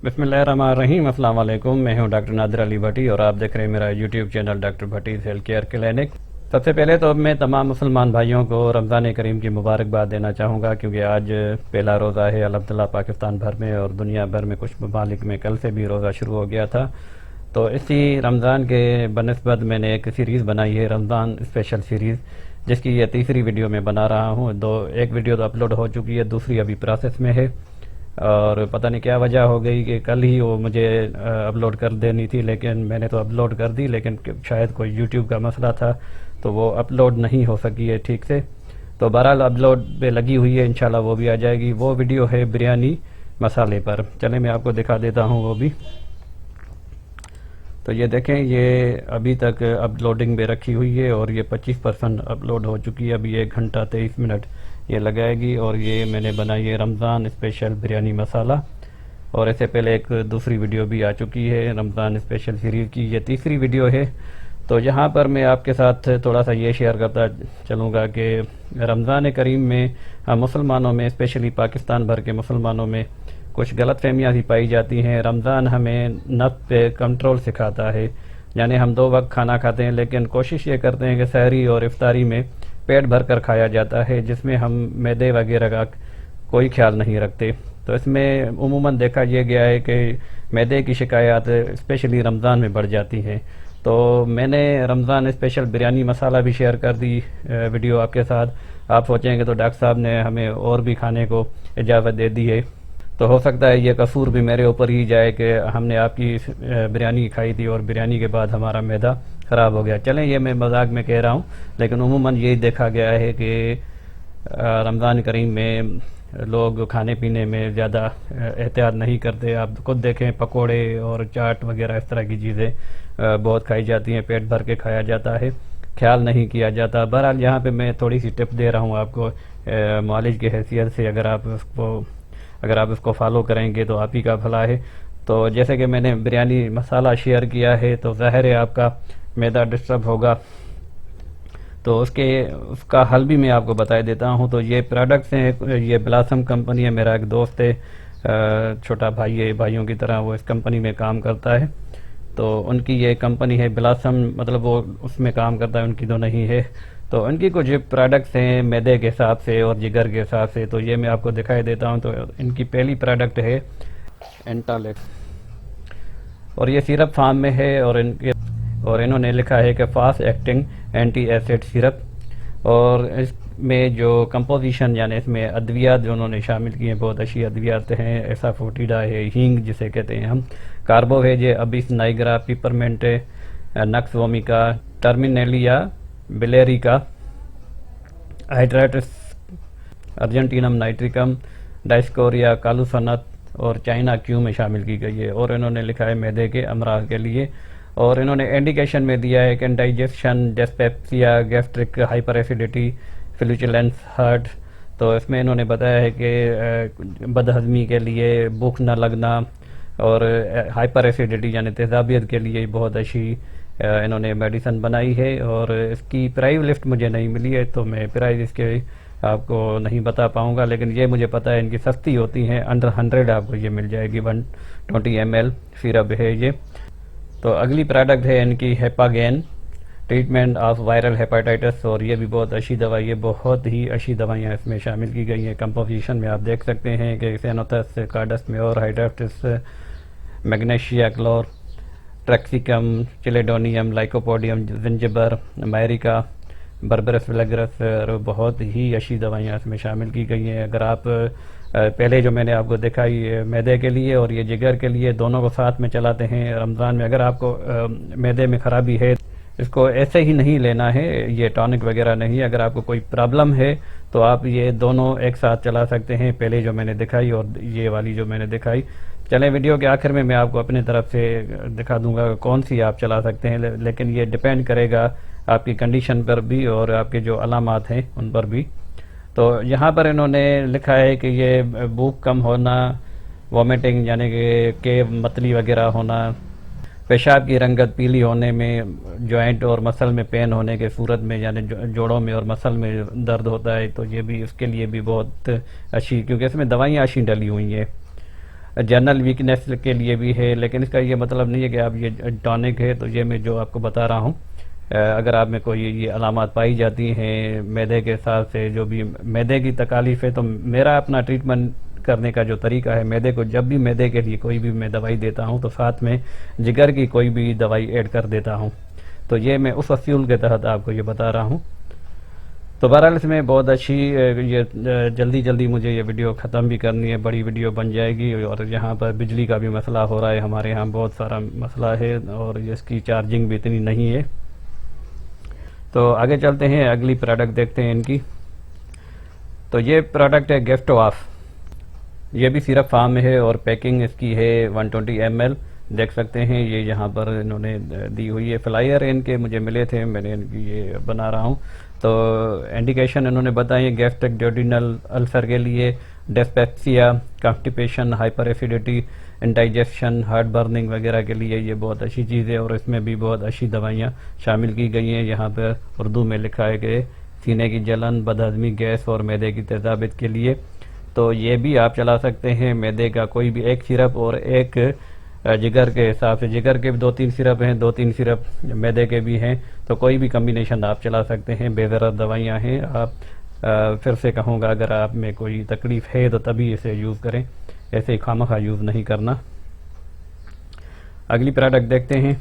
बिस्मिल्लाहिर्रहमानिर्रहीम। अस्सलाम वालेकुम। मैं हूं डॉक्टर नादिर अली भट्टी और आप देख रहे हैं मेरा यूट्यूब चैनल डॉक्टर भट्टी हेल्थ केयर क्लिनिक। सबसे पहले तो मैं तमाम मुसलमान भाइयों को रमज़ान करीम की मुबारकबाद देना चाहूँगा, क्योंकि आज पहला रोज़ा है अल्हम्दुलिल्लाह पाकिस्तान भर में और दुनिया भर में कुछ ममालिक में कल से भी रोज़ा शुरू हो गया था। तो इसी रमज़ान के बनस्बत मैंने एक सीरीज़ बनाई है, रमज़ान स्पेशल सीरीज़, जिसकी ये तीसरी वीडियो मैं बना रहा हूँ। एक वीडियो तो अपलोड हो चुकी है, दूसरी अभी प्रोसेस में है और पता नहीं क्या वजह हो गई कि कल ही वो मुझे अपलोड कर देनी थी, लेकिन मैंने तो अपलोड कर दी, लेकिन शायद कोई यूट्यूब का मसला था तो वो अपलोड नहीं हो सकी है ठीक से। तो बहरहाल अपलोड पे लगी हुई है, इंशाल्लाह वो भी आ जाएगी। वो वीडियो है बिरयानी मसाले पर। चले मैं आपको दिखा देता हूँ वो भी। तो ये देखें, ये अभी तक अपलोडिंग में रखी हुई है और ये 25% अपलोड हो चुकी है। अभी 1 घंटा 23 मिनट ये लगाएगी। और ये मैंने बनाई है रमज़ान स्पेशल बिरयानी मसाला, और इससे पहले एक दूसरी वीडियो भी आ चुकी है रमज़ान स्पेशल सीरीज़ की। ये तीसरी वीडियो है। तो यहाँ पर मैं आपके साथ थोड़ा सा ये शेयर करता चलूँगा कि रमज़ान करीम में हम मुसलमानों में, स्पेशली पाकिस्तान भर के मुसलमानों में कुछ गलत फहमियाँ भी पाई जाती हैं। रमज़ान हमें नफ्स पे कंट्रोल सिखाता है, यानी हम 2 वक्त खाना खाते हैं, लेकिन कोशिश ये करते हैं कि सहरी और इफ्तारी में पेट भर कर खाया जाता है, जिसमें हम मैदे वगैरह का कोई ख्याल नहीं रखते। तो इसमें उमूमन देखा यह गया है कि मैदे की शिकायत स्पेशली रमज़ान में बढ़ जाती हैं। तो मैंने रमज़ान स्पेशल बिरयानी मसाला भी शेयर कर दी वीडियो आपके साथ। आप सोचेंगे तो डॉक्टर साहब ने हमें और भी खाने को इजाज़त दे दी है, तो हो सकता है ये कसूर भी मेरे ऊपर ही जाए कि हमने आपकी बिरयानी खाई थी और बिरयानी के बाद हमारा मैदा ख़राब हो गया। चलें, ये मैं मजाक में कह रहा हूँ, लेकिन उमूमन यही देखा गया है कि रमज़ान करीम में लोग खाने पीने में ज़्यादा एहतियात नहीं करते। आप खुद देखें, पकोड़े और चाट वगैरह इस तरह की चीज़ें बहुत खाई जाती हैं, पेट भर के खाया जाता है, ख्याल नहीं किया जाता। बहरहाल यहाँ पे मैं थोड़ी सी टिप दे रहा हूँ आपको मालिज की हैसियत से। अगर आप इसको फॉलो करेंगे तो आप ही का भला है। तो जैसे कि मैंने बिरयानी मसाला शेयर किया है, तो ज़ाहिर है आपका मैदा डिस्टर्ब होगा, तो उसका हल भी मैं आपको बता देता हूँ। तो ये प्रोडक्ट्स हैं, ये ब्लासम कंपनी है। मेरा एक दोस्त है, छोटा भाई है, भाइयों की तरह वो इस कंपनी में काम करता है। तो उनकी ये कंपनी है ब्लासम, मतलब वो उसमें काम करता है, उनकी तो नहीं है। तो उनकी कुछ प्रोडक्ट्स हैं मैदे के हिसाब से और जिगर के हिसाब से, तो ये मैं आपको दिखाई देता हूँ। तो इनकी पहली प्रोडक्ट है एंटालेक्स, और ये सिरप फार्म में है, और इन्होंने लिखा है कि fast acting anti acid syrup. और इसमें जो कंपोजिशन, यानी इसमें अद्वियात जो उन्होंने शामिल किए हैं, बहुत अच्छी अद्वियात हैं। ऐसा फोटिडा है, हींग जिसे कहते हैं हम, कार्बोवेज है, अबिस नाइग्रा, पिपरमेंट है, नक्स वोमिका, टर्मिनेलिया बिलेरिका, हाइड्राटस अर्जेंटीनम नाइट्रिकम, डाइस्कोरिया कालूसनत और चाइना क्यू में शामिल की गई है। और इन्होंने लिखा है मैदे के अमराज के लिए, और इन्होंने इंडिकेशन में दिया है कि digestion, dyspepsia, gastric hyper acidity, flatulence heart. तो इसमें इन्होंने बताया है कि बदहजमी के लिए, भूख न लगना और हाइपर एसिडिटी यानी तेजाबियत के लिए बहुत अच्छी इन्होंने मेडिसिन बनाई है। और इसकी प्राइस लिस्ट मुझे नहीं मिली है, तो मैं प्राइस इसके आपको नहीं बता पाऊंगा, लेकिन ये मुझे पता है इनकी सस्ती होती हैं, अंडर 100 आपको ये मिल जाएगी। 120 ml सिरप है ये। तो अगली प्रोडक्ट है इनकी हेपागेन, ट्रीटमेंट ऑफ वायरल हेपाटाइटिस, और ये भी बहुत अच्छी दवाई है। बहुत ही अच्छी दवाइयाँ इसमें शामिल की गई हैं। कंपोजिशन में आप देख सकते हैं कि सेनोथस, कार्डस म्योर, हाइड्राफ्टिस, मैग्नीशिया क्लोर, taraxacum, chelidonium, lycopodium, zingiber, America, berberis vulgaris, और बहुत ही अच्छी दवाइयाँ इसमें शामिल की गई हैं। अगर आप पहले जो मैंने आपको दिखाई मैदे के लिए और ये जिगर के लिए, दोनों को साथ में चलाते हैं रमज़ान में। अगर आपको मैदे में ख़राबी है, इसको ऐसे ही नहीं लेना है, ये टॉनिक वगैरह नहीं। अगर आपको कोई प्रॉब्लम है तो आप ये दोनों एक साथ चला सकते हैं, पहले जो मैंने दिखाई और ये वाली जो मैंने दिखाई। चलें, वीडियो के आखिर में मैं आपको अपनी तरफ से दिखा दूंगा कौन सी आप चला सकते हैं, लेकिन ये डिपेंड करेगा आपकी कंडीशन पर भी और आपके जो अलामात हैं उन पर भी। तो यहाँ पर इन्होंने लिखा है कि ये भूख कम होना, वॉमिटिंग यानी कि मतली वगैरह होना, पेशाब की रंगत पीली होने में, जॉइंट और मसल में पेन होने के सूरत में, यानी जोड़ों में और मसल में दर्द होता है, तो ये भी इसके लिए भी बहुत अच्छी, क्योंकि इसमें दवाइयाँ अच्छी डली हुई हैं। जनरल वीकनेस के लिए भी है, लेकिन इसका ये मतलब नहीं है कि आप ये टॉनिक है। तो ये मैं जो आपको बता रहा हूँ, अगर आप में कोई ये अलामात पाई जाती हैं मैदे के हिसाब से, जो भी मैदे की तकालीफ है, तो मेरा अपना ट्रीटमेंट करने का जो तरीका है, मैदे को जब भी मैदे के लिए कोई भी मैं दवाई देता हूँ तो साथ में जिगर की कोई भी दवाई ऐड कर देता हूँ। तो ये मैं उस असूल के तहत आपको ये बता रहा हूँ। तो बहरहाल इसमें बहुत अच्छी ये जल्दी जल्दी मुझे ये वीडियो ख़त्म भी करनी है, बड़ी वीडियो बन जाएगी। और यहाँ पर बिजली का भी मसला हो रहा है, हमारे यहाँ बहुत सारा मसला है और इसकी चार्जिंग भी इतनी नहीं है। तो आगे चलते हैं, अगली प्रोडक्ट देखते हैं इनकी। तो ये प्रोडक्ट है गिफ्ट ऑफ, ये भी सिर्फ फार्म में है और पैकिंग इसकी है 120 ml। देख सकते हैं ये यहाँ पर इन्होंने दी हुई है, फ्लायर इनके मुझे मिले थे, मैंने इनकी ये बना रहा हूँ। तो इंडिकेशन इन्होंने बताई है गैस्ट्रिक ड्यूडिनल अल्सर के लिए, dyspepsia, constipation, hyper acidity, indigestion, heart burning वगैरह के लिए ये बहुत अच्छी चीज़ है। और इसमें भी बहुत अच्छी दवाइयाँ शामिल की गई हैं। यहाँ पर उर्दू में लिखा है कि सीने की जलन, बदहजमी, गैस और मैदे की तेजाबियत के लिए। तो ये भी आप चला सकते हैं, मैदे का कोई भी एक सिरप और एक जिगर के हिसाब से, जिगर के भी 2-3 सिरप हैं, 2-3 सिरप मैदे के भी हैं। तो कोई भी कम्बिनेशन आप चला सकते हैं, बेज़रर दवाइयाँ हैं। आप फिर से कहूँगा, अगर आप में कोई तकलीफ़ है तो तभी इसे यूज़ करें, ऐसे खामखा यूज़ नहीं करना। अगली प्रोडक्ट देखते हैं।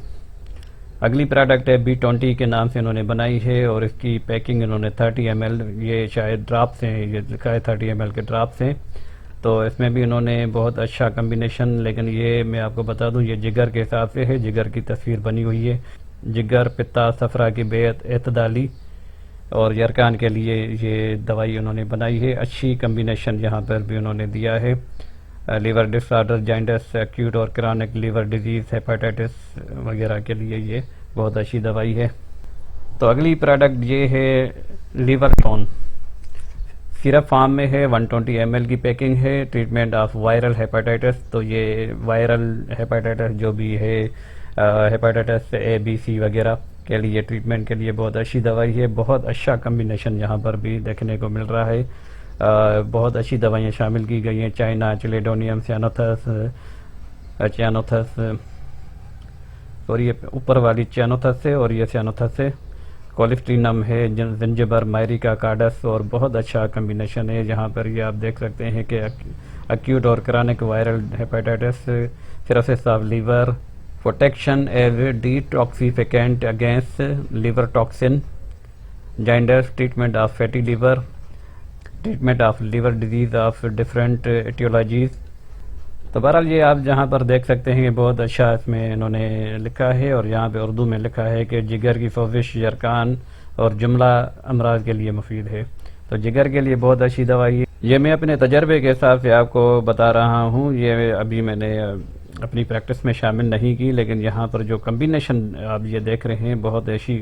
अगली प्रोडक्ट है B20 के नाम से इन्होंने बनाई है और इसकी पैकिंग इन्होंने 30 ml, ये शायद ड्राप्स हैं, ये लिखा है 30 ml के ड्राप्स हैं। तो इसमें भी इन्होंने बहुत अच्छा कम्बिनेशन, लेकिन ये मैं आपको बता दूं ये जिगर के हिसाब से है, जिगर की तस्वीर बनी हुई है। जिगर, पित्ता, सफरा की बेत, एतदाली और यरकान के लिए ये दवाई उन्होंने बनाई है। अच्छी कम्बिनेशन यहाँ पर भी उन्होंने दिया है। लीवर डिसऑर्डर, जाइंटिस, एक्यूट और क्रॉनिक लीवर डिजीज़, हेपेटाइटिस वगैरह के लिए ये बहुत अच्छी दवाई है। तो अगली प्रोडक्ट ये है लीवर टोन, सिरप फार्म में है, 120 ml की पैकिंग है। ट्रीटमेंट ऑफ वायरल हेपेटाइटिस, तो ये वायरल हेपेटाइटिस जो भी है, हेपेटाइटिस A, B, C वगैरह के लिए ट्रीटमेंट के लिए बहुत अच्छी दवाई है। बहुत अच्छा कम्बिनेशन यहाँ पर भी देखने को मिल रहा है। बहुत अच्छी दवाइयाँ शामिल की गई हैं, चाइना, चिलेडोनियम, सियानोथस, और ये ऊपर वाली चियानोथस है और ये सियानोथस है। कोलिस्ट्रीनम है, जिंजबर, मायरिका, कार्डस और बहुत अच्छा कम्बिनेशन है। यहाँ पर ये आप देख सकते हैं कि एक्यूट और chronic viral hepatitis, cirrhosis of liver, protection as detoxificant against liver toxin, jaundice, treatment of fatty liver, treatment of liver disease of different etiologies. तो बहरहाल ये आप जहाँ पर देख सकते हैं बहुत अच्छा इसमें इन्होंने लिखा है और यहाँ पे उर्दू में लिखा है कि जिगर की सोजिश, यरकान और जुमला अमराज के लिए मुफीद है। तो जिगर के लिए बहुत अच्छी दवाई है। ये मैं अपने तजर्बे के हिसाब से आपको बता रहा हूँ, ये अभी मैंने अपनी प्रैक्टिस में शामिल नहीं की, लेकिन यहाँ पर जो कम्बिनेशन आप ये देख रहे हैं बहुत अच्छी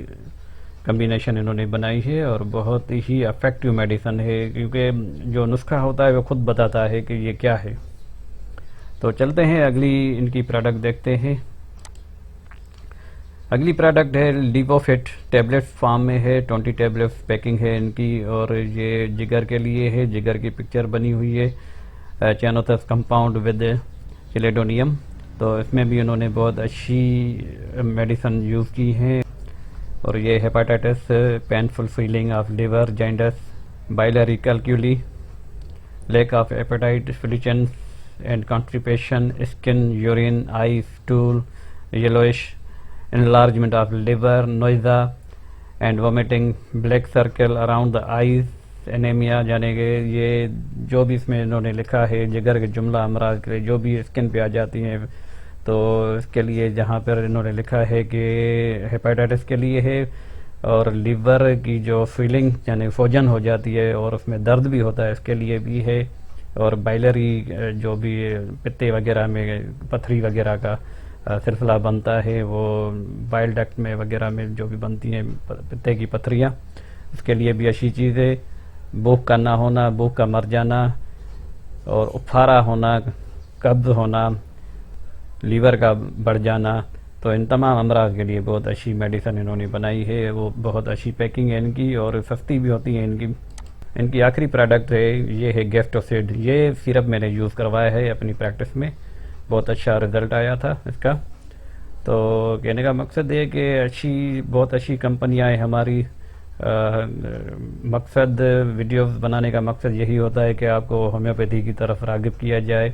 कम्बिनेशन इन्होंने बनाई है और बहुत ही इफेक्टिव मेडिसन है, क्योंकि जो नुस्खा होता है वो खुद बताता है कि ये क्या है। तो चलते हैं अगली इनकी प्रोडक्ट देखते हैं। अगली प्रोडक्ट है लिवोफिट, टैबलेट्स फॉर्म में है, 20 टैबलेट्स पैकिंग है इनकी और ये जिगर के लिए है। जिगर की पिक्चर बनी हुई है, चैनोथस कंपाउंड विद चिलेडोनियम। तो इसमें भी उन्होंने बहुत अच्छी मेडिसन यूज़ की है और ये hepatitis, painful feeling of liver, jaundice, biliary calculi, lack of appetite, flatulence and constipation, skin, urine, eye, stool, yellowish, enlargement of liver, nausea and vomiting, black circle around the eyes, anaemia, जाने के ये जो भी इसमें इन्होंने लिखा है जिगर के जुमला अमराज के लिए जो भी स्किन पे आ जाती हैं, तो इसके लिए जहाँ पर इन्होंने लिखा है कि हेपेटाइटिस के लिए है और लीवर की जो फीलिंग यानी फोजन हो जाती है और उसमें दर्द भी होता है, इसके लिए भी है। और बाइलरी जो भी पित्ते वगैरह में पथरी वगैरह का सिलसिला बनता है, वो बाइल डक्ट में वगैरह में जो भी बनती हैं पित्ते की पथरियाँ, उसके लिए भी अच्छी चीज़ है। भूख का ना होना, भूख का मर जाना और उफारा होना, कब्ज होना, लीवर का बढ़ जाना, तो इन तमाम अमराज के लिए बहुत अच्छी मेडिसिन इन्होंने बनाई है। वो बहुत अच्छी पैकिंग है इनकी और सस्ती भी होती है इनकी आखिरी प्रोडक्ट है, ये है गेस्टोसिड। ये सिरप मैंने यूज़ करवाया है अपनी प्रैक्टिस में, बहुत अच्छा रिज़ल्ट आया था इसका। तो कहने का मकसद है कि बहुत अच्छी कंपनियां हैं हमारी। मकसद वीडियोस बनाने का मकसद यही होता है कि आपको होम्योपैथी की तरफ राग़िब किया जाए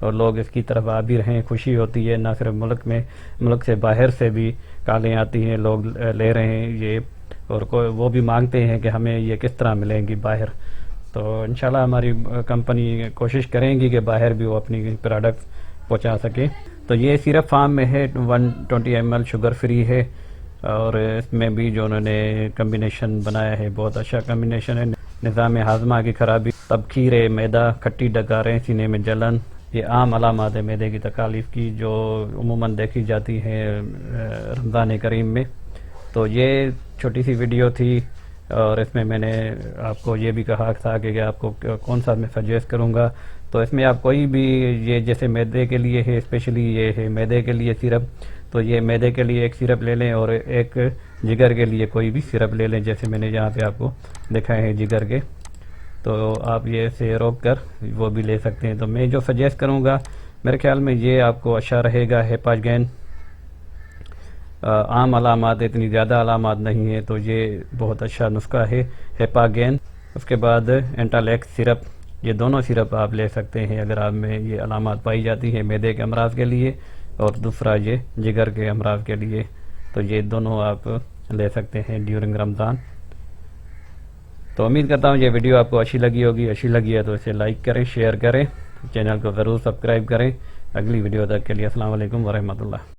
और लोग इसकी तरफ आ भी रहें। खुशी होती है, ना सिर्फ मुल्क से बाहर से भी कॉलें आती हैं, लोग ले रहे हैं ये, और वो भी मांगते हैं कि हमें ये किस तरह मिलेंगी बाहर। तो इंशाल्लाह हमारी कंपनी कोशिश करेंगी कि बाहर भी वो अपनी प्रोडक्ट पहुंचा सके। तो ये सिरप फार्म में है, 120 ml शुगर फ्री है, और इसमें भी जो उन्होंने कम्बिनेशन बनाया है बहुत अच्छा कम्बिनेशन है। निज़ाम हाजमा की खराबी, तबखीर मैदा, खट्टी डकारें, सीने में जलन, ये आम अलामात है मैदे की तकालीफ की जो उमूमन देखी जाती हैं रमज़ान करीम में। तो ये छोटी सी वीडियो थी, और इसमें मैंने आपको ये भी कहा था कि आपको कौन सा मैं सजेस्ट करूँगा। तो इसमें आप कोई भी, ये जैसे मैदे के लिए है, स्पेशली ये है मैदे के लिए सिरप, तो ये मैदे के लिए एक सिरप ले लें, और एक जिगर के लिए कोई भी सिरप ले लें, जैसे मैंने यहाँ पे आपको दिखाए हैं जिगर के। तो आप ये से रोक कर वो भी ले सकते हैं। तो मैं जो सजेस्ट करूँगा, मेरे ख्याल में ये आपको अच्छा रहेगा। हेपागेन आम अलामात, इतनी ज़्यादा अलामात नहीं है, तो ये बहुत अच्छा नुस्खा है हेपागेन। उसके बाद एंटालेक्स सिरप, ये दोनों सिरप आप ले सकते हैं अगर आप में ये अलामात पाई जाती है मैदे के अमराज के लिए, और दूसरा ये जिगर के अमराज के लिए। तो ये दोनों आप ले सकते हैं ड्यूरिंग रमज़ान। तो उम्मीद करता हूँ ये वीडियो आपको अच्छी लगी होगी। अच्छी लगी है तो इसे लाइक करें, शेयर करें, चैनल को ज़रूर सब्सक्राइब करें। अगली वीडियो तक के लिए अस्सलाम वालेकुम वरहमतुल्लाह।